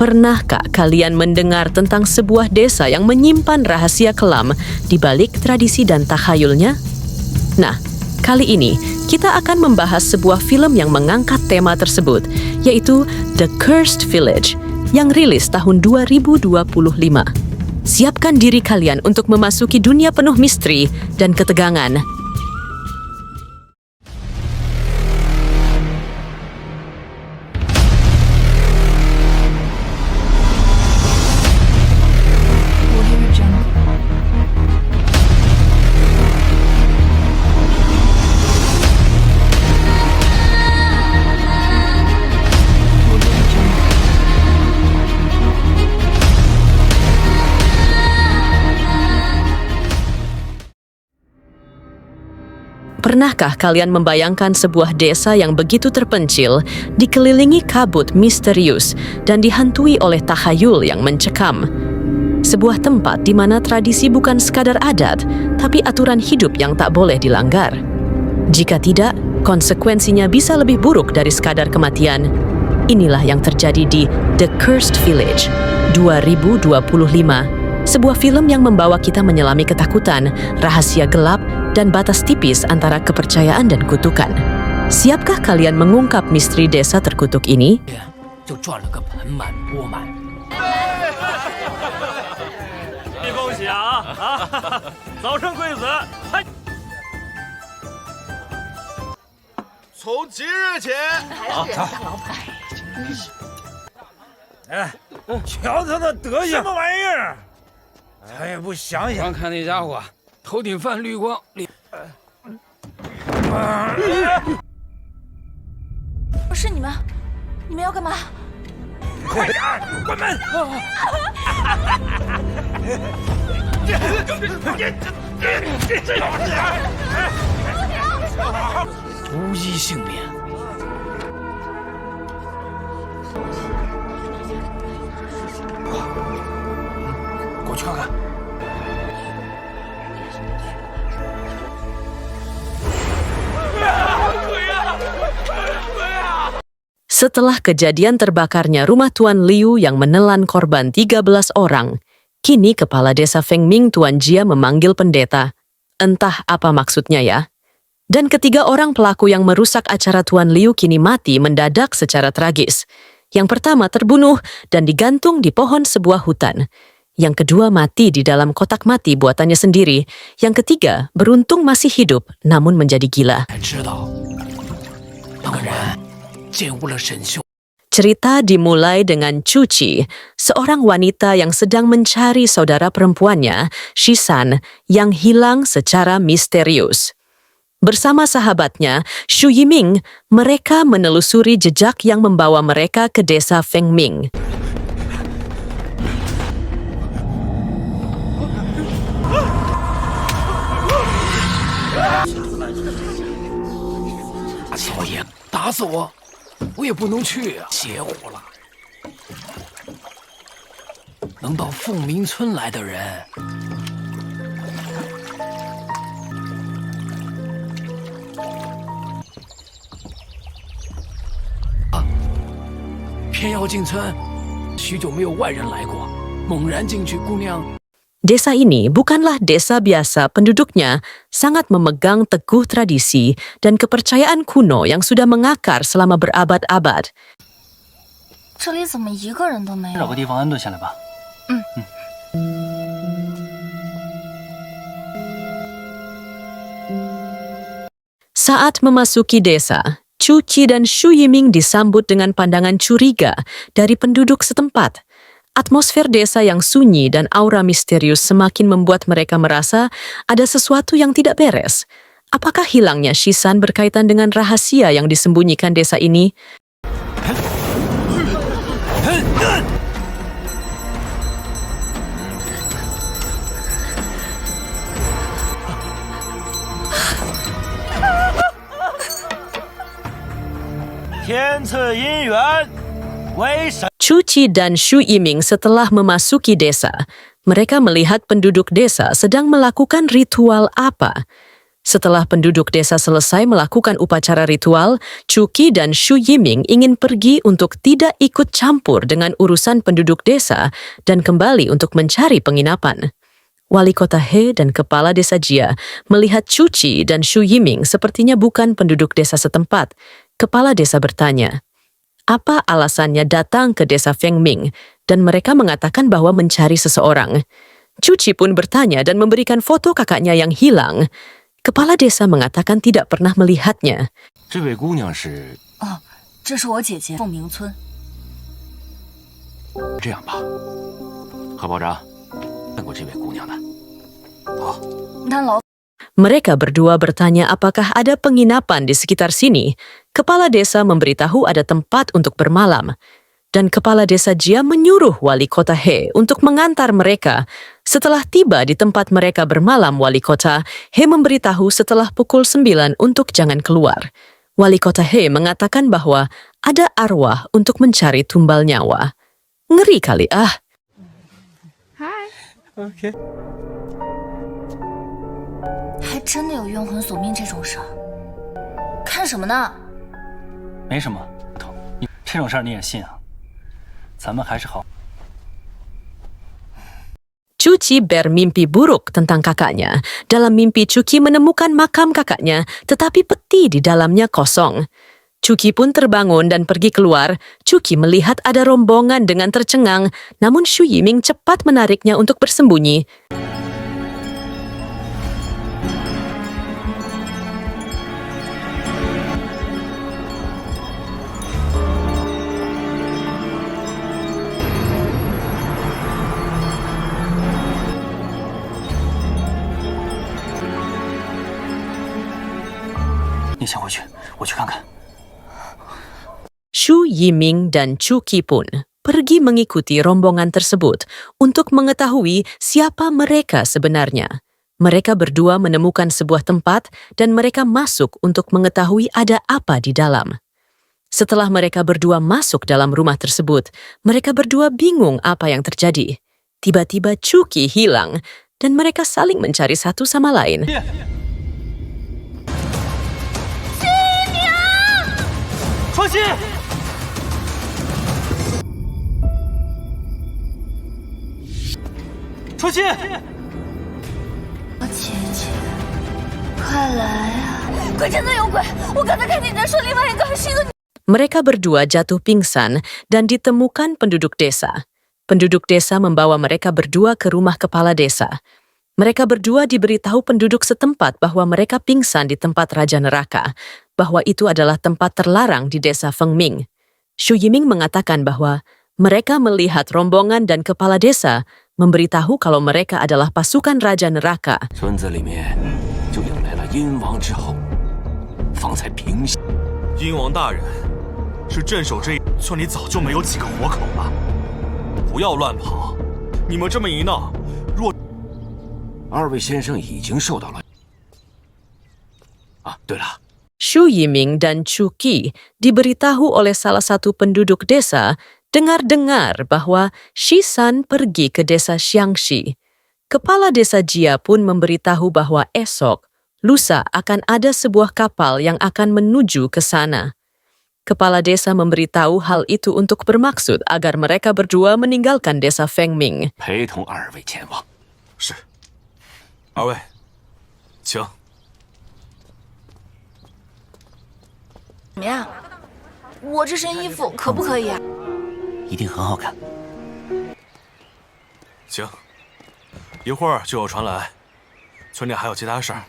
Pernahkah kalian mendengar tentang sebuah desa yang menyimpan rahasia kelam di balik tradisi dan takhayulnya? Nah, kali ini kita akan membahas sebuah film yang mengangkat tema tersebut, yaitu The Cursed Village, yang rilis tahun 2025. Siapkan diri kalian untuk memasuki dunia penuh misteri dan ketegangan. Pernahkah kalian membayangkan sebuah desa yang begitu terpencil, dikelilingi kabut misterius, dan dihantui oleh takhayul yang mencekam? Sebuah tempat di mana tradisi bukan sekadar adat, tapi aturan hidup yang tak boleh dilanggar. Jika tidak, konsekuensinya bisa lebih buruk dari sekadar kematian. Inilah yang terjadi di The Cursed Village 2025. Sebuah film yang membawa kita menyelami ketakutan, rahasia gelap, dan batas tipis antara kepercayaan dan kutukan. Siapkah kalian mengungkap misteri desa terkutuk ini? 就赚了个盆满钵满。恭喜啊！早生贵子！从即日起，哎，瞧他那德行，什么玩意儿？他也不想想。光看那家伙，头顶泛绿光，是你们？你们要干嘛？快点儿关门！无一幸免。过去看看。 Setelah kejadian terbakarnya rumah Tuan Liu yang menelan korban 13 orang, kini kepala desa Fengming Tuan Jia memanggil pendeta. Entah apa maksudnya ya. Dan ketiga orang pelaku yang merusak acara Tuan Liu kini mati mendadak secara tragis. Yang pertama terbunuh dan digantung di pohon sebuah hutan. Yang kedua mati di dalam kotak mati buatannya sendiri. Yang ketiga beruntung masih hidup namun menjadi gila. Cerita dimulai dengan Chuchi, seorang wanita yang sedang mencari saudara perempuannya, Shisan, yang hilang secara misterius. Bersama sahabatnya, Shu Yiming, mereka menelusuri jejak yang membawa mereka ke desa Fengming. Aku 我也不能去啊，邪乎了。能到凤鸣村来的人，偏要进村，许久没有外人来过，猛然进去，姑娘。 Desa ini bukanlah desa biasa, penduduknya sangat memegang teguh tradisi dan kepercayaan kuno yang sudah mengakar selama berabad-abad. 这里怎么一个人都没有？找个地方安顿下来吧。Saat memasuki desa, Chuchi dan Shu Yiming disambut dengan pandangan curiga dari penduduk setempat. Atmosfer desa yang sunyi dan aura misterius semakin membuat mereka merasa ada sesuatu yang tidak beres. Apakah hilangnya Shisan berkaitan dengan rahasia yang disembunyikan desa ini? Chuchi dan Shu Yiming setelah memasuki desa, mereka melihat penduduk desa sedang melakukan ritual apa. Setelah penduduk desa selesai melakukan upacara ritual, Chuqi dan Xu Yiming ingin pergi untuk tidak ikut campur dengan urusan penduduk desa dan kembali untuk mencari penginapan. Wali kota He dan kepala desa Jia melihat Chuqi dan Xu Yiming sepertinya bukan penduduk desa setempat. Kepala desa bertanya, apa alasannya datang ke desa Fengming, dan mereka mengatakan bahwa mencari seseorang. Chuqi pun bertanya dan memberikan foto kakaknya yang hilang. Kepala desa mengatakan tidak pernah melihatnya. 这位姑娘是哦，这是我姐姐凤鸣村。这样吧，何保长见过这位姑娘的。好，那老 Mereka berdua bertanya apakah ada penginapan di sekitar sini. Kepala desa memberitahu ada tempat untuk bermalam. Dan kepala desa Jia menyuruh wali kota He untuk mengantar mereka. Setelah tiba di tempat mereka bermalam wali kota, He memberitahu setelah pukul 9 untuk jangan keluar. Wali kota He mengatakan bahwa ada arwah untuk mencari tumbal nyawa. Ngeri kali ah.还真的有冤魂索命这种事儿，看什么呢？没什么，你这种事儿你也信啊？咱们还是好。 Chuqi bermimpi buruk tentang kakaknya. Dalam mimpi Chuqi menemukan makam kakaknya, tetapi peti di dalamnya kosong. Chuqi pun terbangun dan pergi keluar. Chuqi melihat ada rombongan dengan tercengang, namun Xu Yiming cepat menariknya untuk bersembunyi. Xu Yiming dan Chuqi pun pergi mengikuti rombongan tersebut untuk mengetahui siapa mereka sebenarnya. Mereka berdua menemukan sebuah tempat dan mereka masuk untuk mengetahui ada apa di dalam. Setelah mereka berdua masuk dalam rumah tersebut, mereka berdua bingung apa yang terjadi. Tiba-tiba Chuqi hilang dan mereka saling mencari satu sama lain. Mereka berdua jatuh pingsan dan ditemukan penduduk desa. Penduduk desa membawa mereka berdua ke rumah kepala desa. Mereka berdua diberitahu penduduk setempat bahwa mereka pingsan di tempat Raja Neraka, bahwa itu adalah tempat terlarang di desa Fengming. Xu Yiming mengatakan bahwa mereka melihat rombongan dan kepala desa memberitahu kalau mereka adalah pasukan Raja Neraka. 村子里面就迎来了阴王之后，方才平息。阴王大人是镇守这村里早就没有几个活口了，不要乱跑。你们这么一闹，若二位先生已经受到了。啊，对了， Xu Yiming dan Chuqi diberitahu oleh salah satu penduduk desa dengar-dengar bahwa Shisan pergi ke desa Xiangxi. Kepala desa Jia pun memberitahu bahwa esok, lusa akan ada sebuah kapal yang akan menuju ke sana. Kepala desa memberitahu hal itu untuk bermaksud agar mereka berdua meninggalkan desa Fengming. 陪同二位前往。是，二位，请。 怎么样？我这身衣服可不可以啊？一定很好看。行，一会儿就有船来，村里还有其他事儿。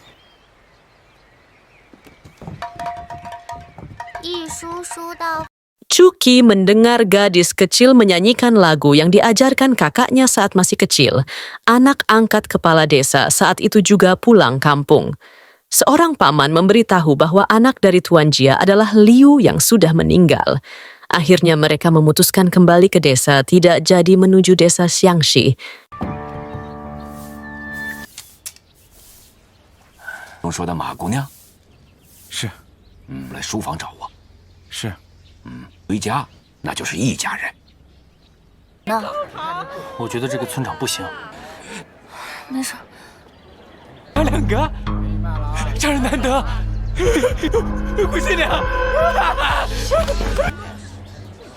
一叔叔到。 Chuqi mendengar gadis kecil menyanyikan lagu yang diajarkan kakaknya saat masih kecil. Anak angkat kepala desa saat itu juga pulang kampung. Seorang paman memberitahu bahwa anak dari Tuan Jia adalah Liu yang sudah meninggal. Akhirnya mereka memutuskan kembali ke desa, tidak jadi menuju desa Xiangxi. 我说的马姑娘，是，来书房找我。是，回家那就是一家人。我觉得这个村长不行。没事。两个，这家人难得，姑新娘。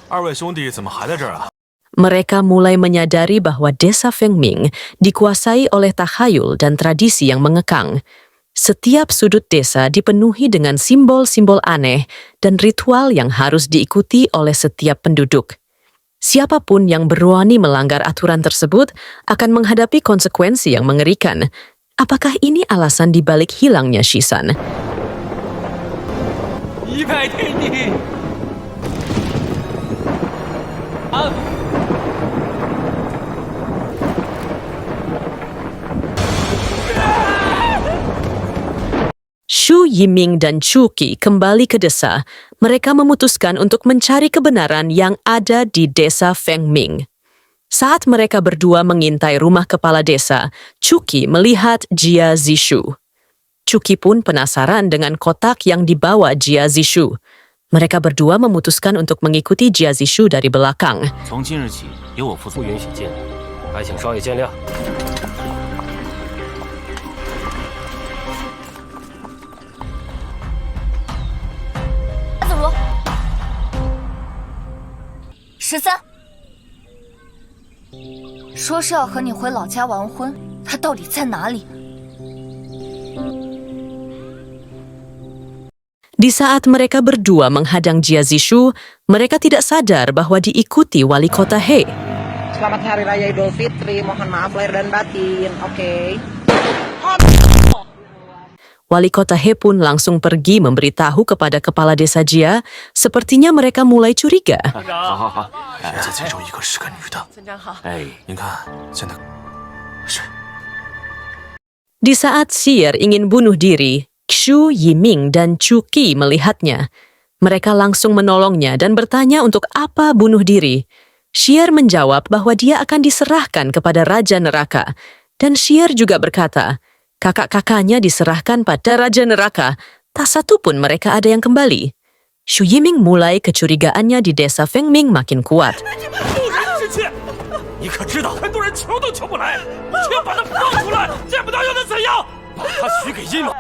二位兄弟怎么还在这儿啊？ Mereka mulai menyadari bahwa desa Fengming dikuasai oleh takhayul dan tradisi yang mengekang. Setiap sudut desa dipenuhi dengan simbol-simbol aneh dan ritual yang harus diikuti oleh setiap penduduk. Siapapun yang berani melanggar aturan tersebut akan menghadapi konsekuensi yang mengerikan. Apakah ini alasan dibalik hilangnya Shisan? 100天你啊！ Shu Yiming dan Chuki kembali ke desa. Mereka memutuskan untuk mencari kebenaran yang ada di desa Fengming. Saat mereka berdua mengintai rumah kepala desa, Chuki melihat Jia Zishu. Chuki pun penasaran dengan kotak yang dibawa Jia Zishu. Mereka berdua memutuskan untuk mengikuti Jia Zishu dari belakang. 从今日起，由我负责，不允许见，还请少爷见谅。 子如，13，说是要和你回老家完婚，他到底在哪里？ Di saat mereka berdua menghadang Jia Zishu, mereka tidak sadar bahwa diikuti wali kota He. Selamat Hari Raya Idul Fitri, mohon maaf lahir dan batin, oke? Wali kota He pun langsung pergi memberitahu kepada kepala desa Jia, sepertinya mereka mulai curiga. 好好好，现在最终一个是个女的。哎，您看，现在是 Di saat Xier ingin bunuh diri, Xu Yiming dan Chuki melihatnya. Mereka langsung menolongnya dan bertanya untuk apa bunuh diri. Xier menjawab bahwa dia akan diserahkan kepada Raja Neraka. Dan Xier juga berkata, kakak-kakaknya diserahkan pada Raja Neraka, tak satu pun mereka ada yang kembali. Xu Yiming mulai kecurigaannya di desa Fengming makin kuat. 你可知道，很多人求都求不来，只要把他放出来，见不到又能怎样？把他许给阴谋。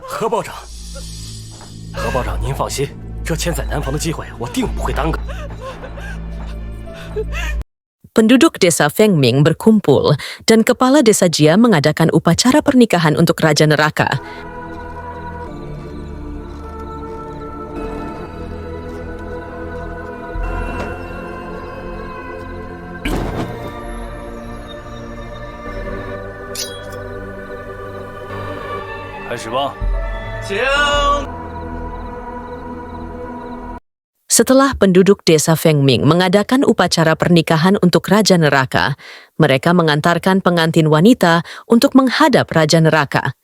何报长，何报长，您放心，这千载难逢的机会，我定不会耽搁。 Penduduk desa Fengming berkumpul dan kepala desa Jia mengadakan upacara pernikahan untuk Raja Neraka. Setelah penduduk desa Fengming mengadakan upacara pernikahan untuk Raja Neraka, mereka mengantarkan pengantin wanita untuk menghadap Raja Neraka.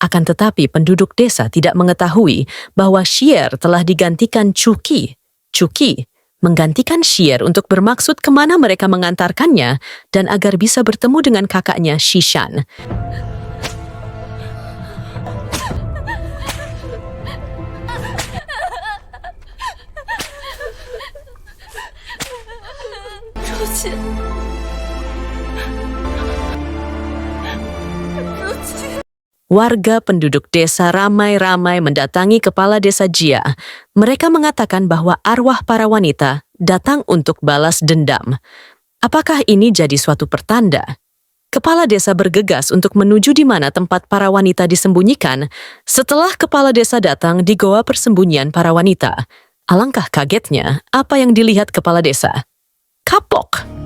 Akan tetapi penduduk desa tidak mengetahui bahwa Xier telah digantikan Chuki. Chuki menggantikan Xier untuk bermaksud kemana mereka mengantarkannya dan agar bisa bertemu dengan kakaknya Shishan. Warga penduduk desa ramai-ramai mendatangi kepala desa Jia. Mereka mengatakan bahwa arwah para wanita datang untuk balas dendam. Apakah ini jadi suatu pertanda? Kepala desa bergegas untuk menuju di mana tempat para wanita disembunyikan. Setelah kepala desa datang di goa persembunyian para wanita, alangkah kagetnya apa yang dilihat kepala desa. Kapok!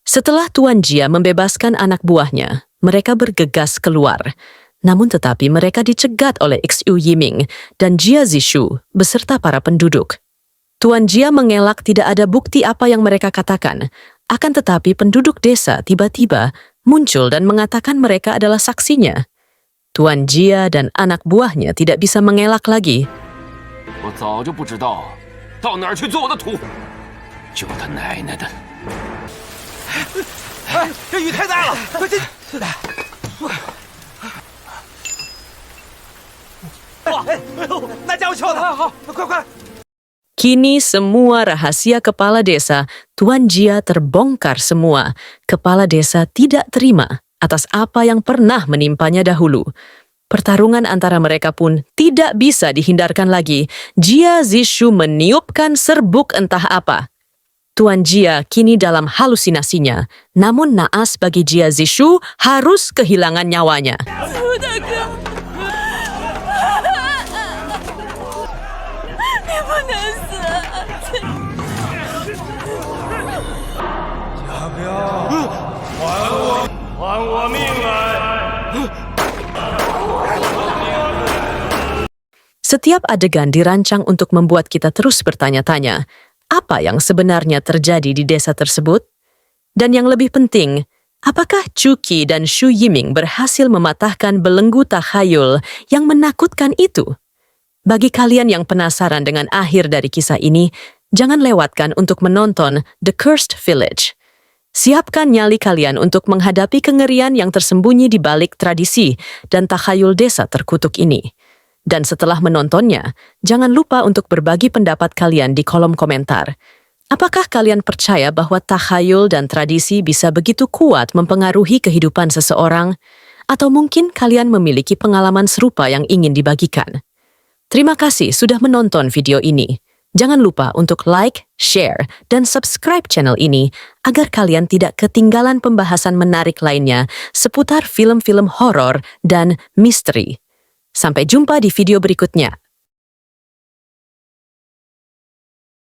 Setelah Tuan Jia membebaskan anak buahnya, mereka bergegas keluar. Namun tetapi mereka dicegat oleh Xu Yiming dan Jia Zishu beserta para penduduk. Tuan Jia mengelak tidak ada bukti apa yang mereka katakan. Akan tetapi penduduk desa tiba-tiba muncul dan mengatakan mereka adalah saksinya. Tuan Jia dan anak buahnya tidak bisa mengelak lagi. 我早就不知道到哪儿去做我的土，就他奶奶的！这雨太大了，快进！哇，那家伙敲的，好，快快！ Kini semua rahasia kepala desa Tuan Jia terbongkar semua. Kepala desa tidak terima atas apa yang pernah menimpanya dahulu. Pertarungan antara mereka pun tidak bisa dihindarkan lagi. Jia Zishu meniupkan serbuk entah apa. Tuan Jia kini dalam halusinasinya. Namun naas bagi Jia Zishu harus kehilangan nyawanya. Setiap adegan dirancang untuk membuat kita terus bertanya-tanya, apa yang sebenarnya terjadi di desa tersebut? Dan yang lebih penting, apakah Chuki dan Shu Yiming berhasil mematahkan belenggu takhayul yang menakutkan itu? Bagi kalian yang penasaran dengan akhir dari kisah ini, jangan lewatkan untuk menonton The Cursed Village. Siapkan nyali kalian untuk menghadapi kengerian yang tersembunyi di balik tradisi dan takhayul desa terkutuk ini. Dan setelah menontonnya, jangan lupa untuk berbagi pendapat kalian di kolom komentar. Apakah kalian percaya bahwa takhayul dan tradisi bisa begitu kuat mempengaruhi kehidupan seseorang? Atau mungkin kalian memiliki pengalaman serupa yang ingin dibagikan? Terima kasih sudah menonton video ini. Jangan lupa untuk like, share, dan subscribe channel ini agar kalian tidak ketinggalan pembahasan menarik lainnya seputar film-film horor dan misteri. Sampai jumpa di video berikutnya.